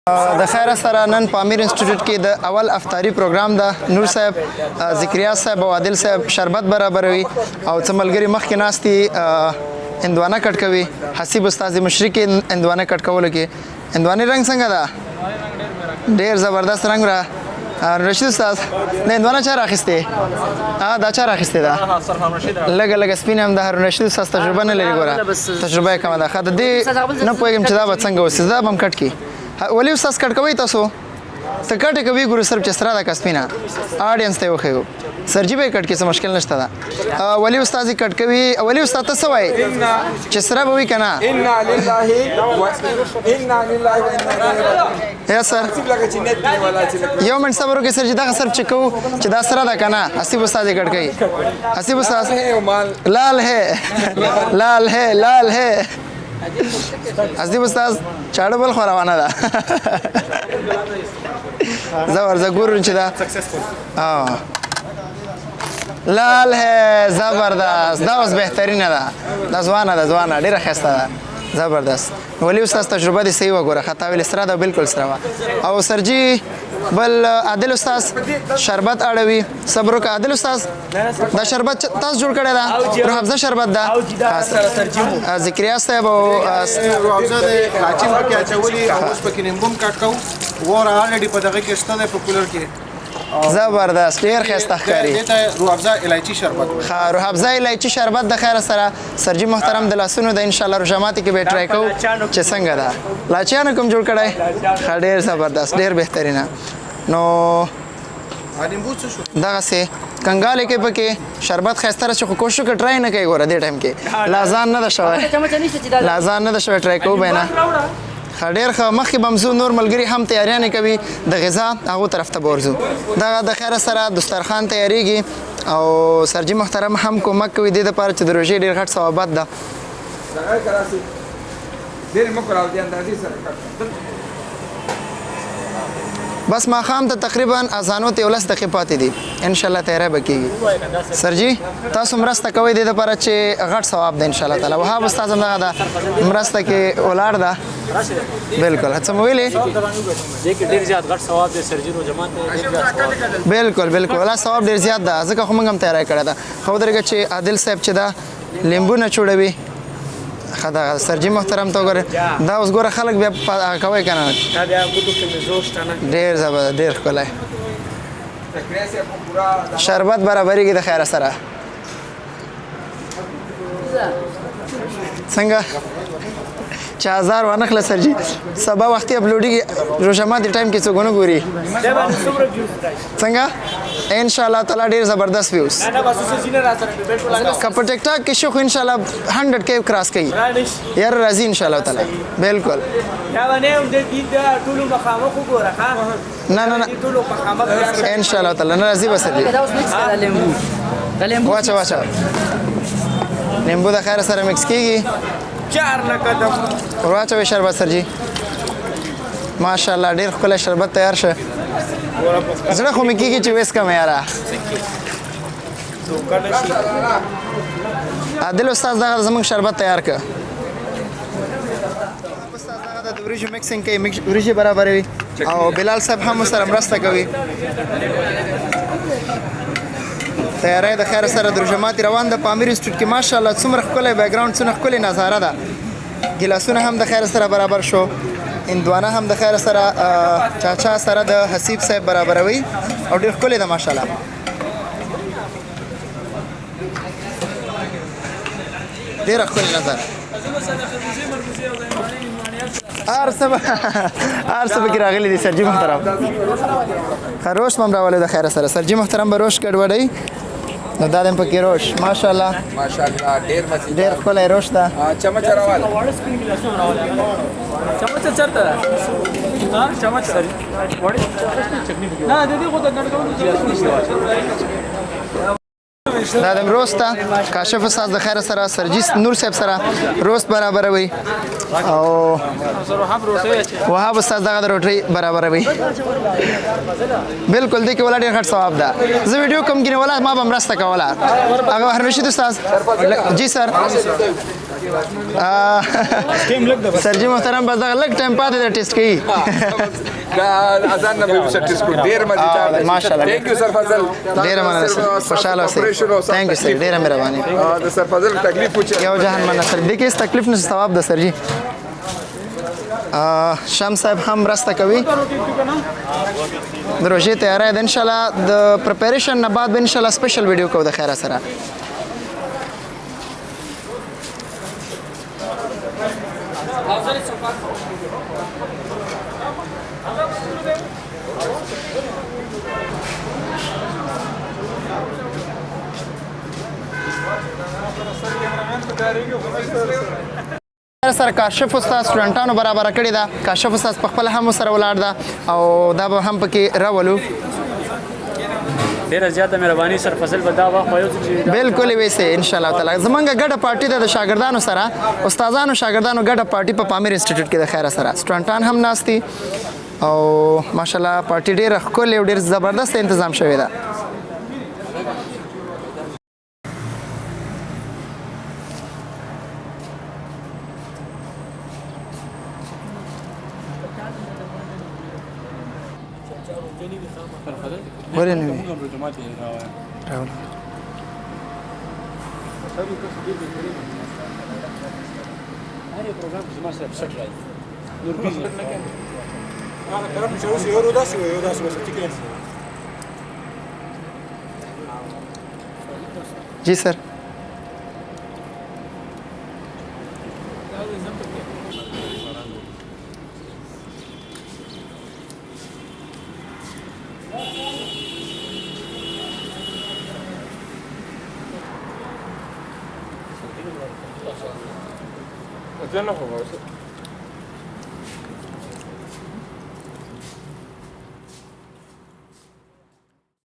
د خیر سره نن پامیر انسټیټیوټ کې د اول افطاری پروګرام ده. نور صاحب، ذکریا صاحب او عادل صاحب شربت برابروي او څه ملګري مخکې ناستي هندوانه کټ کوي. حسیب استاد مشرق هندوانه کټ کولو کې هندوانې رنګ څنګه ده؟ ډېر زبردست رنګ را. رشید استاد د هندوانه چا راخیستې؟ دا چا راخیستې ده؟ لږه لږه سپین هم د هارون رشید استاد تجربه نه لري. ګوره تجربه یې کمه ده. ښه د دې نه پوهېږم چې دا به څنګه وسي. دا به هم کټ کي. ولی استاد کټ کوي تاسو؟ ته کټ کوي ګورو صرف چې سره ده که سپینه آډینس ته یې وښیو. سرجي به یې کټ کړي څه مشکل نشته ده. ولی استاد یې کټ کوي. ولی استاد ته څه وایي چې سره به وي که نه؟ یا سر یو منټ صبر وکړئ سر چې دغه صرف چې کوو چې دا سره ده که نه. حسیب استاد یې کټ کوي. حسیب استاد لال ہے لال ہے لال ہے. حسیب استاد چاړه بل خو روانه ده. زه ورځه ګورم چې دا لال ہے. زبردست. دا اوس بهترینه ده. دا ځوانه ده. ځوانه ډېره ښایسته ده. زبردست. ولی استاد تجربه دې صحیح وګوره. خطا ویل سره ده بالکل سره وه. او سرجي بل عادل استاد شربت اړوي. صبر وکړه عادل استاد. دا شربت تاسو جوړ کړی ده؟ روح افزا شربت ده. ذکریا صاحب او روح افزا د لاچین پکې اچولي او اوس پکې نیمبو هم کټ کوو. واره الریډي په دغه کې شته دی په کولر کې. زبردست. ډېر ښایسته ښکاري. دې ته روح افزا الایچي شربت وایي. ښه روح افزا الایچي شربت د خیر سره سرجي محترم د لاسونو د انشاءالله روژه ماتي کې به یې ټرای کوو چې څنګه ده. لاچیانو کوم جوړ کړی؟ ښه ډېر زبردست. ډېر بهترینه. نو دغسې کنګالې کې پکې شربت ښایسته راشي خو کوشش وکړه ټرای نه کوي. ګوره دې ټایم کې لا ځان نه ده شوی. لا ځان نه ده شوی. ټرای کوو به نه. ډېر ښه. مخکې به هم ځو. نور ملګري هم تیاریانې کوي د غذا هغو طرف ته به ورځو. دغه د خیره سره دسترخوان تیارېږي او سرجي محترم هم کومک کوي دې دپاره چې د روژې ډېر غټ ثوابات ده. بس ماښام ته تقریبا اذانو ته 11 دقیقې پاتې دي. انشاءالله تیاری به کېږي. سرجي تاسو مرسته کوئ دې دپاره چې غټ ثواب ده انشاءالله تعالی. وهاب استاد هم دغه ده مرسته کې ولاړ ده. بالکل. څه مو ویلې؟ بالکل بالکل. ولا ثواب ډېر زیات ده. ځکه خو موږ هم تیاری کړې ده. ښه ودرېږه چې عادل صاحب چې ده لیمبو نه چوړوي. ښه دغه سرجي محترم ته وګورئ. دا اوس ګوره خلک بیا کوئ که نه. ډېر زبردست. ډېر ښکلی شربت برابرېږي د خیره سره. څنګه چې هزار وانخله سرجي سبا وختي اپلوډېږي. روژه ماتي ټایم کې څوک ونه ګوري. څنګه انشاءالله تعالی ډېر زبردست وي. اوس که په ټیک ټاک کې شو خو انشاءالله 100K کراس کوي. یاره راځي انشاءالله تعالی. بالکل. نه نه نه انشاءالله تعالی نه راځي. بس واچه واچه لیمبو د خیر سره مکس کېږي. ورواچوئ شربت سرجي. ماشاءالله ډېر ښکلی شربت تیار شه. زړه خو مې کېږي چې ویسکم یاره. عادل استاد دغه زموږ شربت تیار که. استاد دغه د وریجو مکسینګ کوي. وریجې برابروي او بلال صاحب هم سره مرسته کوي. تیاری د خیر سره د روژه ماتي روان ده. پامیر انسټیټیوټ کې ماشاءالله څومره ښکلی بیکګراوند څومره ښکلې نظاره ده. ګیلاسونه هم د خیر سره برابر شو. هندوانه هم د خیر سره چاچا سره د حسیب صاحب برابروي او ډېر ښکلې ده ماشاءالله. ډېره ښکلې نظر. هر څه پکې راغلي دي سرجي محترم. روش هم راولې د خیر سره. سرجي محترم به روش ګډوډوي. نو دا هم پکې روش ماشاءالله ډېر ښکلی روش ده. چمچ راواله. چمچ چرته ده؟ ها چمچ سر وړي نه د دې خو د ګډ دا د روست ده. کاشف استاد د خیر سره سرجي نور صاحب سره روست برابروي او وهاب استاد دغه د روټۍ برابروي. بالکل دې کې ولا ډېر غټ ثواب ده. زه ویډیو کوم کینې ولا ما به مرسته کوله. هغه هر رشید استاد جی سر سرجي محترم بس دغه لږ ټایم پاتې د ټیسټ کوي دا اذان نه به ټیسټ کو ډیر مزه ماشاءالله ثانک یو سر فضل ډیره مننه سر خوشاله اوسئ ثانک یو سر ډیره مهرباني د سر فضل تکلیف وچ یو جهان مننه سر دې کې هیڅ تکلیف نشته ثواب ده سر جی شام صاحب هم مرسته کوي د روژې تیاری ده انشاءالله د پریپریشن نه بعد به انشاءالله سپیشل ویډیو کوو د خیره سره سره کاشف استاد سټوډنټانو برابر کړی دا کاشف استاد په خپل هم سره ولاړ دا او دا به هم پکې راولو ډیره زیاته مهرباني سر فضل بدا وا خو یو چې بالکل ویسه ان شاء الله تعالی زمونږ ګډه پارټي ده د شاګردانو سره استادانو شاګردانو ګډه پارټي په پامیر انسټیټیوټ کې د خیره سره سټوډنټان هم ناشتي او ماشاءالله پارټي ډیره ښکلې او ډیر زبردست تنظیم شوی ده ولې نه وي راول ji sir Attenno,